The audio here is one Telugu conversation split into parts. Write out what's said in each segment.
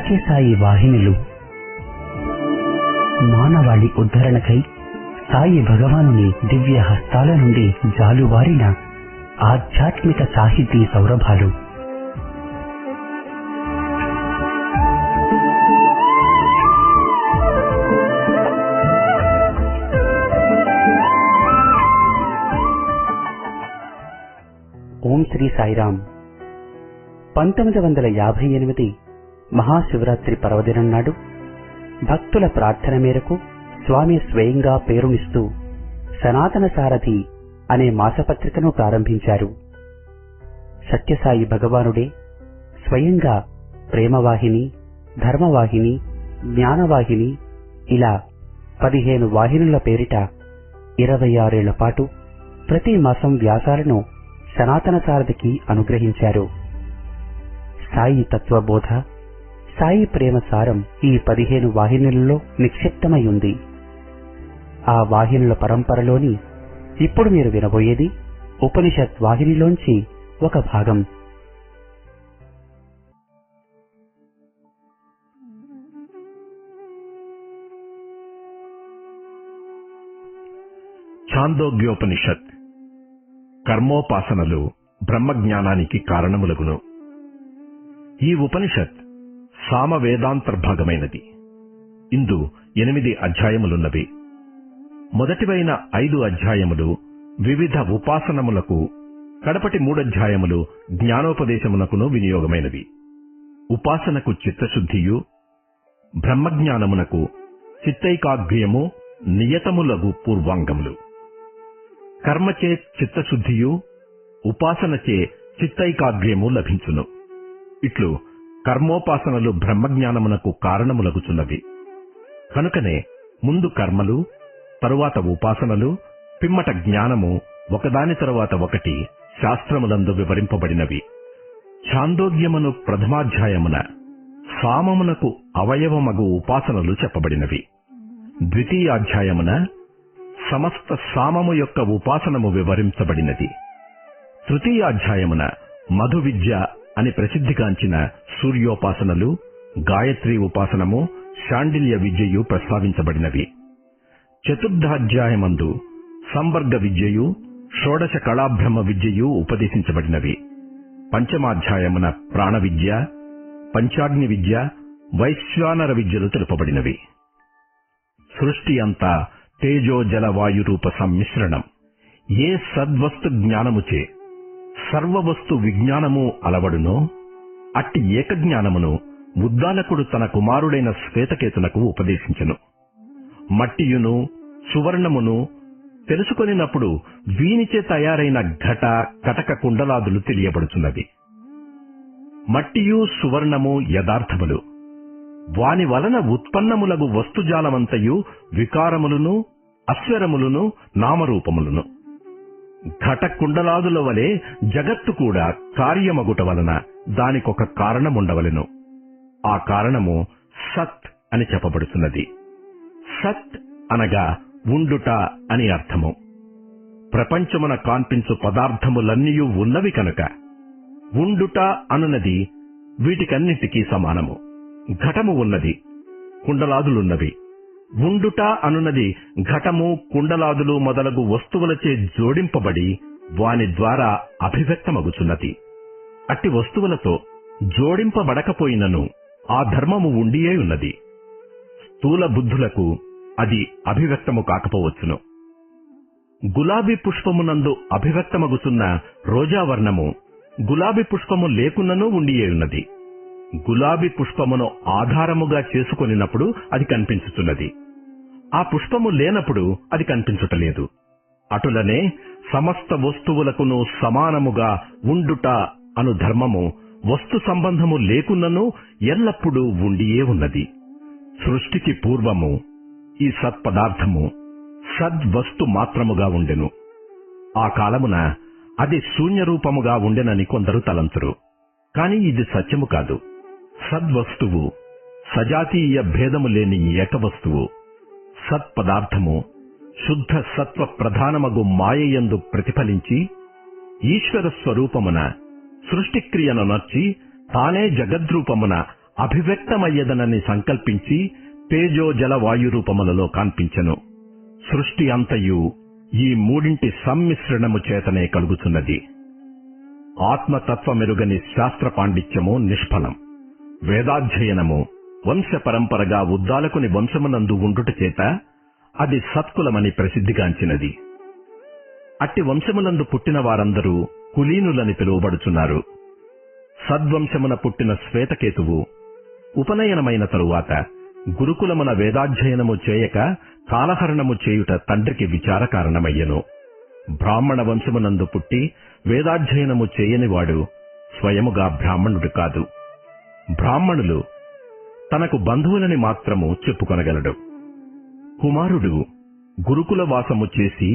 సత్యసాయి వాహినులు మానవాళి ఉద్ధరణకై సాయి భగవానుని దివ్య హస్తాల నుండి జాలువారిన ఆధ్యాత్మిక సాహితీ సౌరభాలు. ఓం శ్రీ సాయిరామ్. 1958 మహాశివరాత్రి పర్వదినం నాడు భక్తుల ప్రార్థన మేరకు స్వామి స్వయంగా పేరునిస్తూ సనాతన సారథి అనే మాసపత్రికను ప్రారంభించారు. సత్యసాయి భగవానుడే స్వయంగా ప్రేమవాహిని, ధర్మవాహిని, జ్ఞానవాహిని ఇలా 15 వాహినుల పేరిట 26 ఏళ్ల పాటు ప్రతి మాసం వ్యాసాలను సనాతన సారథికి అనుగ్రహించారు. సాయి తత్వబోధ, సాయి ప్రేమ సారం ఈ 15 వాహినులలో నిక్షిప్తమై ఉంది. ఆ వాహినుల పరంపరలోని ఇప్పుడు మీరు వినబోయేది ఉపనిషత్ వాహినిలోంచి ఒక భాగం. ఛాందోగ్యోపనిషత్. కర్మోపాసనలు బ్రహ్మజ్ఞానానికి కారణములగును. ఈ ఉపనిషత్ సామవేదాంతర్భాగమైనది. ఇందు 8 అధ్యాయములున్నవి. మొదటివైన 5 అధ్యాయములు వివిధ ఉపాసనములకు, కడపటి 3 అధ్యాయములు జ్ఞానోపదేశమునకును వినియోగమైనవి. ఉపాసనకు చిత్తశుద్ధియు, బ్రహ్మజ్ఞానమునకు చిత్తైకాగ్ర్యము నియతములగు పూర్వాంగములు. కర్మచే చిత్తశుద్ధియు, ఉపాసనచే చిత్తైకాగ్ర్యము లభించును. ఇట్లు కర్మోపాసనలు బ్రహ్మజ్ఞానమునకు కారణములగుచున్నవి. కనుకనే ముందు కర్మలు, తరువాత ఉపాసనలు, పిమ్మట జ్ఞానము ఒకదాని తరువాత ఒకటి శాస్త్రములందు వివరింపబడినవి. ఛాందోగ్యమును ప్రథమాధ్యాయమున సామమునకు అవయవమగు ఉపాసనలు చెప్పబడినవి. ద్వితీయాధ్యాయమున సమస్త సామము యొక్క ఉపాసనము వివరించబడినది. తృతీయాధ్యాయమున మధు విద్య అని ప్రసిద్ధిగాంచిన సూర్యోపాసనలు, గాయత్రీ ఉపాసనము, శాండిల్య విద్యయు ప్రస్తావించబడినవి. చతుర్థాధ్యాయమందు సంవర్గ విద్యయు, షోడశ కళాబ్రహ్మ విద్యయు ఉపదేశించబడినవి. పంచమాధ్యాయమున ప్రాణ విద్య, పంచాగ్ని విద్య, వైశ్వానర విద్యలు తెలుపబడినవి. సృష్టి అంతా తేజో జలవాయు రూప సమ్మిశ్రణం. ఏ సద్వస్తు జ్ఞానముచే సర్వవస్తు విజ్ఞానము అలవడునో అట్టి ఏకజ్ఞానమును ఉద్దాలకుడు తన కుమారుడైన శ్వేతకేతునకు ఉపదేశించెను. మట్టియును సువర్ణమును తెలుసుకొనినప్పుడు వీనిచే తయారైన ఘట, కటక కుండలాదులు తెలియబడుచున్నవి. మట్టియు సువర్ణము యథార్థములు. వాని వలన ఉత్పన్నములగు వస్తుజాలమంతయు వికారములను, అస్వరములను, నామరూపములను. ఘట కుండలాదుల వలె జగత్తు కూడా కార్యమగుట వలన దానికొక కారణముండవలెను. ఆ కారణము సత్ అని చెప్పబడుతున్నది. సత్ అనగా ఉండుట అని అర్థము. ప్రపంచమున కాన్పించు పదార్థములన్నీయూ ఉన్నవి కనుక ఉండుట అనున్నది వీటికన్నిటికీ సమానము. ఘటము ఉన్నది, కుండలాదులున్నవి. ఉండుట అనున్నది ఘటము, కుండలాదులు మొదలగు వస్తువులచే జోడింపబడి వాని ద్వారా అభివ్యక్తమగుచున్నది. అట్టి వస్తువులతో జోడింపబడకపోయినను ఆ ధర్మము ఉండియే ఉన్నది. స్థూల బుద్ధులకు అది అభివ్యక్తము కాకపోవచ్చును. గులాబీ పుష్పమునందు అభివ్యక్తమగుచున్న రోజావర్ణము గులాబీ పుష్పము లేకున్ననూ ఉండియే ఉన్నది. గులాబీ పుష్పమును ఆధారముగా చేసుకొనినప్పుడు అది కనిపించుతున్నది. ఆ పుష్పము లేనప్పుడు అది కనిపించుటలేదు. అటులనే సమస్త వస్తువులకును సమానముగా ఉండుట అను ధర్మము వస్తు సంబంధము లేకున్నను ఎల్లప్పుడూ ఉండియే ఉన్నది. సృష్టికి పూర్వము ఈ సత్పదార్థము సద్వస్తు మాత్రముగా ఉండెను. ఆ కాలమున అది శూన్యరూపముగా ఉండెనని కొందరు తలంతురు. కాని ఇది సత్యము కాదు. సద్వస్తువు సజాతీయ భేదము లేని ఏకవస్తువు. సత్పదార్థము శుద్ధ సత్వ ప్రధానమగు మాయయందు ప్రతిఫలించి ఈశ్వర స్వరూపమున సృష్టిక్రియను నర్చి తానే జగద్రూపమున అభివ్యక్తమయ్యదనని సంకల్పించి తేజో జల వాయురూపములలో కాన్పించెను. సృష్టి అంతయు ఈ మూడింటి సమ్మిశ్రణము చేతనే కలుగుతున్నది. ఆత్మతత్వమెరుగని శాస్త్ర పాండిత్యము నిష్ఫలం. వేదాధ్యయనము వంశ పరంపరగా ఉద్దాలకుని వంశమునందు ఉండుట చేత అది సత్కులమని ప్రసిద్ధిగాంచినది. అట్టి వంశమునందు పుట్టిన వారందరూ కులీనులని పిలువబడుచున్నారు. సద్వంశమున పుట్టిన శ్వేతకేతువు ఉపనయనమైన తరువాత గురుకులమున వేదాధ్యయనము చేయక కాలహరణము చేయుట తండ్రికి విచారకారణమయ్యెను. బ్రాహ్మణ వంశమునందు పుట్టి వేదాధ్యయనము చేయనివాడు స్వయముగా బ్రాహ్మణుడు కాదు. బ్రాహ్మణులు తనకు బంధువులని మాత్రము చెప్పుకొనగలడు. కుమారుడు గురుకుల వాసము చేసి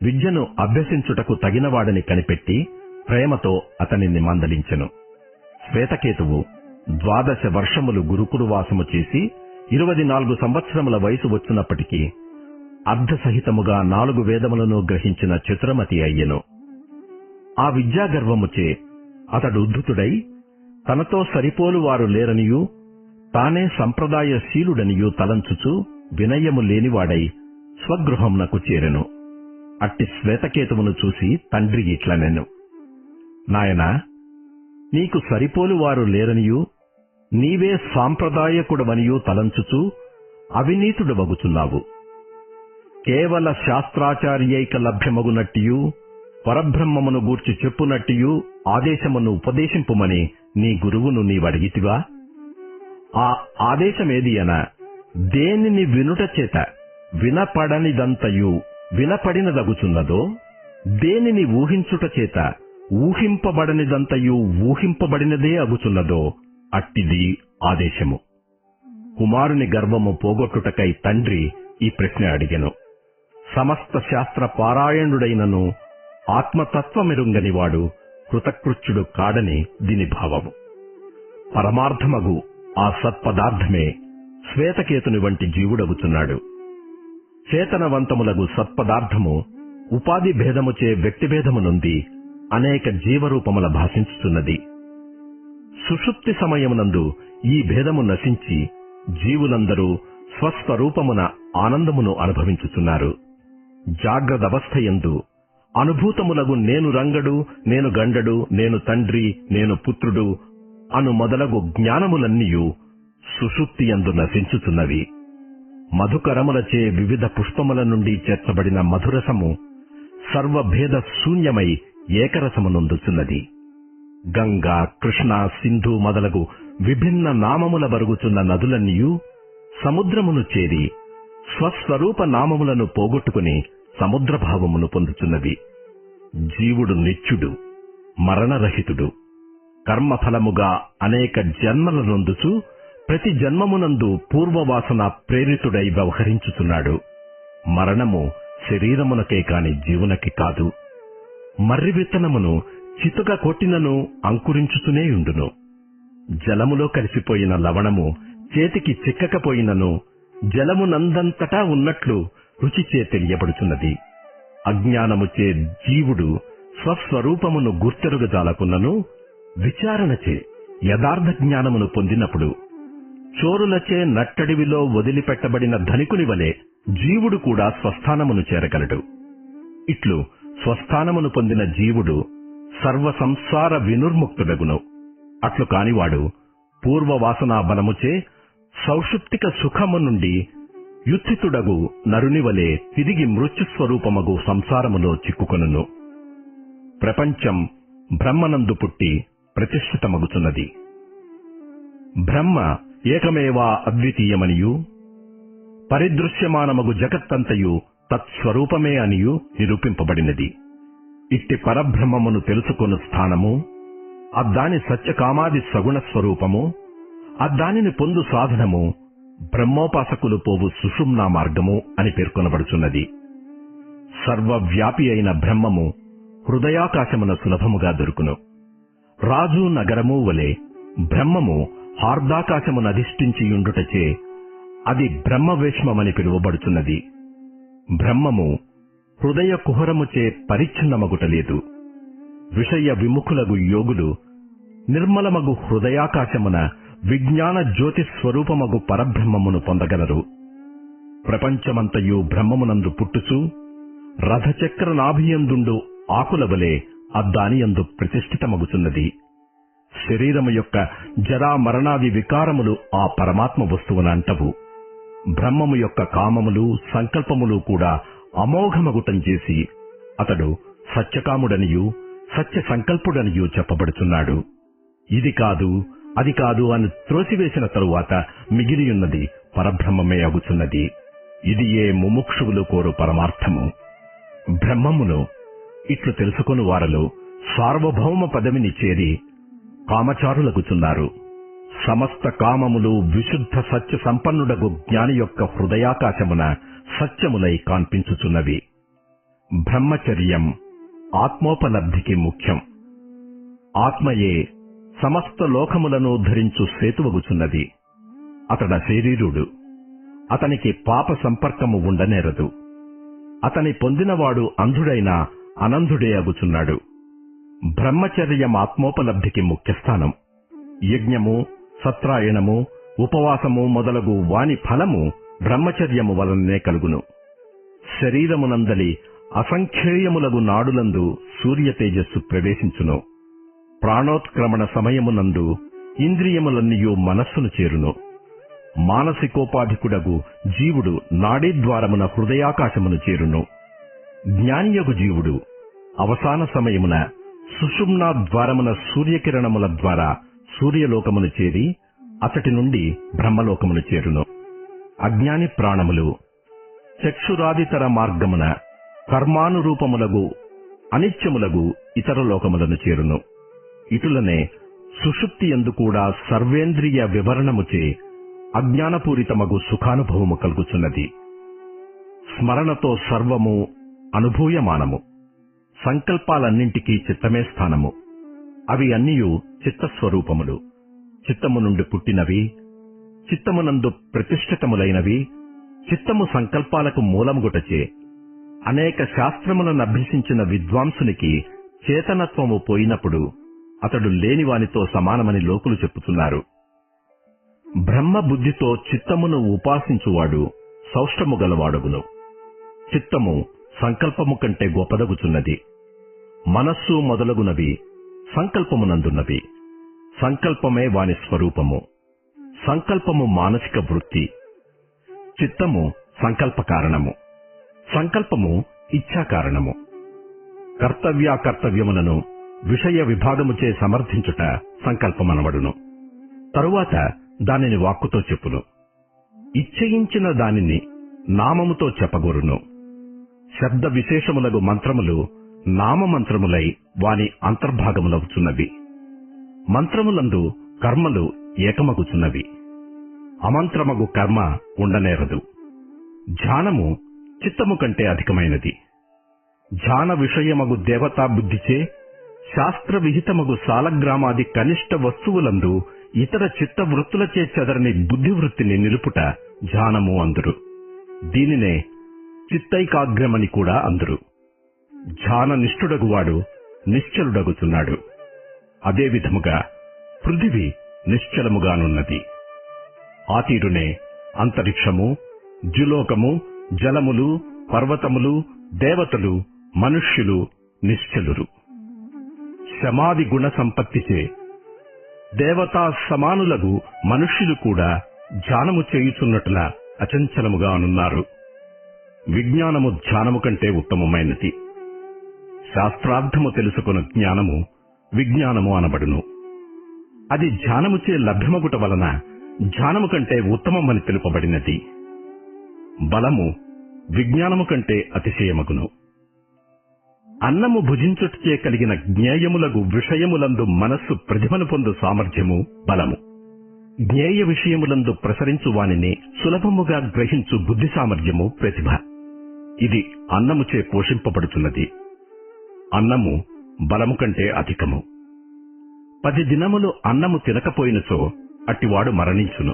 విద్యను అభ్యసించుటకు తగినవాడని కనిపెట్టి ప్రేమతో అతనిని మందలించెను. శ్వేతకేతువు 12 వర్షములు గురుకుల వాసము చేసి 24 సంవత్సరముల వయసు వచ్చినప్పటికీ అర్ధసహితముగా 4 వేదములను గ్రహించిన చతురమతి అయ్యెను. ఆ విద్యాగర్వముచే అతడు ఉద్ధుతుడై తనతో సరిపోలు వారు లేరనియూ తానే సంప్రదాయశీలుడనియూ తలంచుచు వినయము లేనివాడై స్వగృహమునకు చేరెను. అట్టి శ్వేతకేతువును చూసి తండ్రి ఇట్లనెను, నాయనా, నీకు సరిపోలు వారు లేరనియూ నీవే సాంప్రదాయకుడవనియూ తలంచుచు అవినీతుడవగుచున్నావు. కేవల శాస్త్రాచార్యైక లభ్యమగునట్టియూ పరబ్రహ్మమును గూర్చి చెప్పునట్టియూ ఆదేశమును ఉపదేశింపుమని నీ గురువును నీవడిగితివా? ఆ ఆదేశమేది అన దేనిని వినుట చేత వినపడనిదంతయు వినపడినదగుచున్నదో, దేనిని ఊహించుట చేత ఊహింపబడనిదంతయు ఊహింపబడినదే అగుచున్నదో అట్టిది ఆదేశము. కుమారుని గర్వము పోగొట్టుటకై తండ్రి ఈ ప్రశ్న అడిగెను. సమస్త శాస్త్ర పారాయణుడైనను ఆత్మతత్వమెరుంగనివాడు కృతకృత్యుడు కాడని దీని భావము. పరమార్థమగు ఆ సత్పదార్థమే శ్వేతకేతుని వంటి జీవుడగుచున్నాడు. చేతనవంతములగు సత్పదార్థము ఉపాధి భేదముచే వ్యక్తిభేదము నొంది అనేక జీవరూపముల భాషించుతున్నది. సుషుప్తి సమయమునందు ఈ భేదము నశించి జీవులందరూ స్వస్వరూపమున ఆనందమును అనుభవించుచున్నారు. జాగ్రత్తవస్థయందు అనుభూతములగు నేను రంగడు, నేను గండడు, నేను తండ్రి, నేను పుత్రుడు అను మొదలగు జ్ఞానములన్నీయు సుషుప్తియందు నశించుచున్నవి. మధుకరములచే వివిధ పుష్పముల నుండి చేర్చబడిన మధురసము సర్వభేద శూన్యమై ఏకరసమునొందుచున్నది. గంగా, కృష్ణ, సింధు మొదలగు విభిన్న నామముల బరుగుచున్న నదులన్నీయు సముద్రమును చేరి స్వస్వరూప నామములను పోగొట్టుకుని సముద్రభావమును పొందుచున్నవి. జీవుడు నిత్యుడు, మరణరహితుడు. కర్మఫలముగా అనేక జన్మల నొందుచు ప్రతి జన్మమునందు పూర్వవాసన ప్రేరితుడై వ్యవహరించుచున్నాడు. మరణము శరీరమునకే కాని జీవునకి కాదు. మర్రి విత్తనమును చితుక కొట్టినను అంకురించుతూనేయుండును. జలములో కలిసిపోయిన లవణము చేతికి చిక్కకపోయినను జలమునందంతటా ఉన్నట్లు రుచిచే తెలియబడుచున్నది. అజ్ఞానముచే జీవుడు స్వస్వరూపమును గుర్తెరుగజాలకున్నను విచారణచే యథార్థ జ్ఞానమును పొందినప్పుడు చోరులచే నట్టడివిలో వదిలిపెట్టబడిన ధనికుని వలె జీవుడు కూడా స్వస్థానమును చేరగలడు. ఇట్లు స్వస్థానమును పొందిన జీవుడు సర్వ సంసార వినుర్ముక్తుడగును. అట్లు కానివాడు పూర్వవాసనా బలముచే సౌషుప్తిక సుఖము నుండి యుత్థితుడగు నరునివలే తిరిగి మృత్యుస్వరూపమగు సంసారములో చిక్కుకొనును. ప్రపంచం బ్రహ్మనందు పుట్టి ప్రతిష్ఠితమగుచున్నది. బ్రహ్మ ఏకమేవా అద్వితీయమనియు పరిదృశ్యమానమగు జగత్తంతయు తత్స్వరూపమే అనియు నిరూపింపబడినది. ఇట్టి పరబ్రహ్మమును తెలుసుకొను స్థానము, అద్దాని సత్యకామాది సగుణ స్వరూపము, అద్దానిని పొందు సాధనము బ్రహ్మోపాసకులు పోవు సుషుమ్నా మార్గము అని పేర్కొనబడుచున్నది. సర్వవ్యాపి అయిన బ్రహ్మము హృదయాకాశమున సులభముగా దొరుకును. రాజు నగరము వలె బ్రహ్మము హార్దాకాశమునధిష్ఠించియుండుటచే అది బ్రహ్మవేష్మమని పిలువబడుచున్నది. బ్రహ్మము హృదయ కుహరముచే పరిచ్ఛిన్నమగుటలేదు. విషయ విముఖులగు యోగులు నిర్మలమగు హృదయాకాశమున విజ్ఞాన జ్యోతి స్వరూపమగు పరబ్రహ్మమును పొందగలరు. ప్రపంచమంతయు బ్రహ్మమునందు పుట్టుచు రథచక్ర నాభియందుండు ఆకుల వలె అద్దానియందు ప్రతిష్ఠితమగుచున్నది. శరీరము యొక్క జరా మరణాది వికారములు ఆ పరమాత్మ వస్తువున అంటవు. బ్రహ్మము యొక్క కామములు సంకల్పములు కూడా అమోఘమగుటం చేసి అతడు సత్యకాముడనియు సత్య సంకల్పుడనియు చెప్పబడుచున్నాడు. ఇది కాదు అది కాదు అని త్రోసివేసిన తరువాత మిగిలియున్నది పరబ్రహ్మమే అగుచున్నది. ఇది ఏ ముముక్షువులు కోరు పరమార్థము. బ్రహ్మమును ఇట్లు తెలుసుకుని వారలు సార్వభౌమ పదవిని చేరి కామచారులగుచున్నారు. సమస్త కామములు విశుద్ధ సత్య సంపన్నుడగు జ్ఞాని యొక్క హృదయాకాశమున సత్యములై కాన్పించుచున్నవి. బ్రహ్మచర్యం ఆత్మోపలబ్ధికి ముఖ్యం. ఆత్మయే సమస్త లోకములను ధరించు సేతువగుచున్నది. అతడ శరీరుడు. అతనికి పాప సంపర్కము ఉండనేరదు. అతని పొందినవాడు అంధుడైనా అనంధుడే అగుచున్నాడు. బ్రహ్మచర్యం ఆత్మోపలబ్ధికి ముఖ్యస్థానం. యజ్ఞము, సత్రాయణము, ఉపవాసము మొదలగు వాని ఫలము బ్రహ్మచర్యము వలననే కలుగును. శరీరమునందలి అసంఖ్యేయములగు నాడులందు సూర్య తేజస్సు ప్రవేశించును. ప్రాణోత్క్రమణ సమయమునందు ఇంద్రియములన్నీయు మనస్సును చేరును. మానసికోపాధికుడగు జీవుడు నాడీద్వారమున హృదయాకాశమును చేరును. జ్ఞానియగు జీవుడు అవసాన సమయమున సుషుమ్నా ద్వారమున సూర్యకిరణముల ద్వారా సూర్యలోకమును చేరి అతటి నుండి బ్రహ్మలోకమును చేరును. అజ్ఞాని ప్రాణములు చక్షురాదితర మార్గమున కర్మానురూపములగు అనిత్యములగు ఇతర లోకములను చేరును. ఇటులనే సుషుప్తి యందు కూడా సర్వేంద్రియ వివరణముచే అజ్ఞానపూరితమగు సుఖానుభవము కలుగుచున్నది. స్మరణతో సర్వము అనుభూయమానము. సంకల్పాలన్నింటికీ చిత్తమే స్థానము. అవి అన్నియు చిత్తస్వరూపములు. చిత్తము నుండి పుట్టినవి, చిత్తమునందు ప్రతిష్ఠితములైనవి. చిత్తము సంకల్పాలకు మూలముగుటచే అనేక శాస్త్రములను అభ్యసించిన విద్వాంసునికి చేతనత్వము పోయినప్పుడు అతడు లేనివానితో సమానమని లోకులు చెప్పుతున్నారు. బ్రహ్మ బుద్ధితో చిత్తమును ఉపాసించువాడు సౌష్ఠము గలవాడగును. చిత్తము సంకల్పము కంటే గొప్పదగుచున్నది. మనస్సు మొదలగునవి సంకల్పమునందున్నవి. సంకల్పమే వాని స్వరూపము. సంకల్పము మానసిక వృత్తి. చిత్తము సంకల్ప కారణము. సంకల్పము ఇచ్ఛా కారణము. కర్తవ్యాకర్తవ్యములను విషయ విభాగముచే సమర్థించుట సంకల్పమనబడును. తరువాత దానిని వాక్కుతో చెప్పును. ఇచ్చయించిన దానిని నామముతో చెప్పగోరును. శబ్ద విశేషములగు మంత్రములు నామమంత్రములై వాని అంతర్భాగములవుచున్నవి. మంత్రములందు కర్మలు ఏకమగుచున్నవి. అమంత్రమగు కర్మ ఉండనేరదు. ధ్యానము చిత్తము కంటే అధికమైనది. ధ్యాన విషయమగు దేవతా బుద్ధిచే శాస్త్ర విహితమగు సాలగ్రామాది కనిష్ట వస్తువులందు ఇతర చిత్త వృత్తులచే చెదరని బుద్ధివృత్తిని నిలుపుట ధ్యానము అందురు. దీనినే చిత్తైకాగ్రమని కూడా అందురు. ధ్యాన నిష్ఠుడగువాడు నిశ్చలుడగుచున్నాడు. అదే విధముగా పృథివి నిశ్చలముగానున్నది. ఆ తీరునే అంతరిక్షము, ద్యులోకము, జలములు, పర్వతములు, దేవతలు, మనుష్యులు నిశ్చలురు. శమాది గుణ సంపత్తిచే దేవతా సమానులగు మనుష్యులు కూడా ధ్యానము చేయుచున్నట్ల అచంచలముగా అనున్నారు. విజ్ఞానము ధ్యానము కంటే ఉత్తమమైనది. శాస్త్రార్థము తెలుసుకున్న జ్ఞానము విజ్ఞానము అనబడును. అది ధ్యానముచే లభ్యమగుట వలన ధ్యానము కంటే ఉత్తమమని తెలుపబడినది. బలము విజ్ఞానము కంటే అతిశయమగును. అన్నము భుజించుటచే కలిగిన జ్ఞేయములగు విషయములందు మనస్సు ప్రతిభను పొందు సామర్థ్యము బలము. జ్ఞేయ విషయములందు ప్రసరించు వానిని సులభముగా గ్రహించు బుద్ధి సామర్థ్యము ప్రతిభ. ఇది అన్నముచే పోషింపబడుతున్నది. అన్నము బలము కంటే అధికము. 10 దినములు అన్నము తినకపోయినచో అట్టివాడు మరణించును.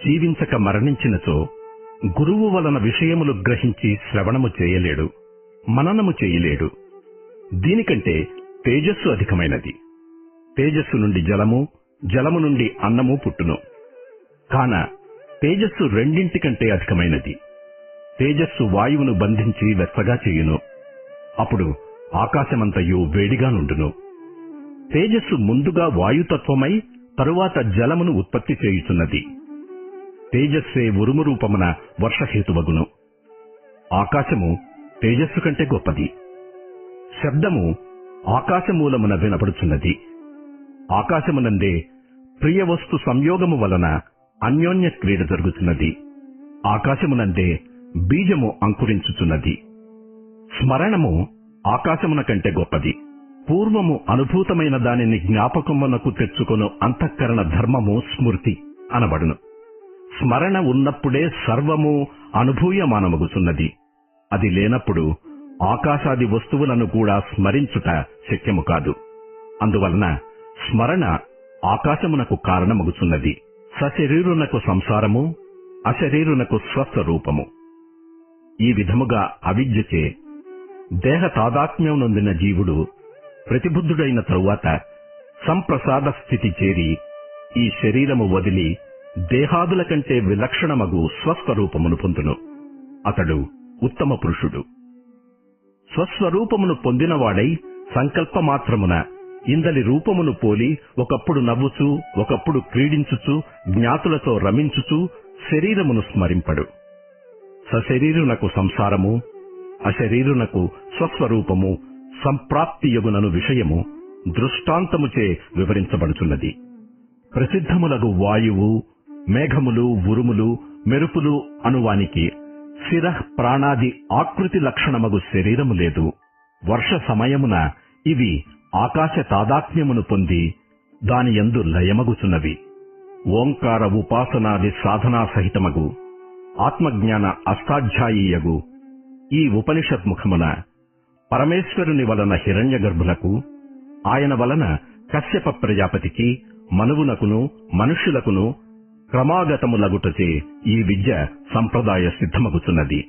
జీవించక మరణించినచో గురువు వలన విషయములు గ్రహించి శ్రవణము చేయలేడు, మననము చేయలేడు. దీనికంటే తేజస్సు అధికమైనది. తేజస్సు నుండి జలము, జలము నుండి అన్నము పుట్టును. కాన తేజస్సు రెండింటికంటే అధికమైనది. తేజస్సు వాయువును బంధించి వెచ్చగా చేయును. అప్పుడు ఆకాశమంతయు వేడిగా నుండును. తేజస్సు ముందుగా వాయుతత్వమై తరువాత జలమును ఉత్పత్తి చేయుచున్నది. తేజస్సే ఉరుము రూపమున వర్షహేతువగును. ఆకాశము తేజస్సు కంటే గొప్పది. శబ్దము ఆకాశమూలమున వినపడుచున్నది. ఆకాశమునందే ప్రియవస్తు సంయోగము వలన అన్యోన్య క్రీడ జరుగుతున్నది. ఆకాశమునందే బీజము అంకురించుచున్నది. స్మరణము ఆకాశమున కంటే గొప్పది. పూర్వము అనుభూతమైన దానిని జ్ఞాపకమునకు తెచ్చుకొను అంతఃకరణ ధర్మము స్మృతి అనబడును. స్మరణ ఉన్నప్పుడే సర్వము అనుభూయమానమగుచున్నది. అది లేనప్పుడు ఆకాశాది వస్తువులను కూడా స్మరించుట శక్యము కాదు. అందువలన స్మరణ ఆకాశమునకు కారణమగుచున్నది. సశరీరునకు సంసారము, అశరీరునకు స్వస్వరూపము. ఈ విధముగా అవిద్యచే దేహ తాదాత్మ్యం నొందిన జీవుడు ప్రతిబుద్ధుడైన తరువాత సంప్రసాద స్థితి చేరి ఈ శరీరము వదిలి దేహాదుల కంటే విలక్షణమగు స్వస్వరూపమును పొందును. అతడు ఉత్తమ పురుషుడు. స్వస్వరూపమును పొందినవాడై సంకల్పమాత్రమున ఇందలి రూపమును పోలి ఒకప్పుడు నవ్వుచూ, ఒకప్పుడు క్రీడించుచు, జ్ఞాతులతో రమించుచు శరీరమును స్మరింపడు. సశరీరునకు సంసారము, అశరీరునకు స్వస్వరూపము సంప్రాప్తియగునను విషయము దృష్టాంతముచే వివరించబడుచున్నది. ప్రసిద్ధములగు వాయువు, మేఘములు, ఉరుములు, మెరుపులు అనువానికి శిరః ప్రాణాది ఆకృతి లక్షణమగు శరీరము లేదు. వర్ష సమయమున ఇవి ఆకాశ తాదాత్మ్యమును పొంది దానియందు లయమగుచున్నవి. ఓంకార ఉపాసనాది సాధనా సహితమగు ఆత్మజ్ఞాన అష్టాధ్యాయీయగు ఈ ఉపనిషత్ముఖమున పరమేశ్వరుని వలన హిరణ్య గర్భులకు, ఆయన వలన కశ్యప ప్రజాపతికి, మనువునకును మనుష్యులకును క్రమాగతములగుటచే ఈ విద్య సంప్రదాయ సిద్ధమగుచున్నది.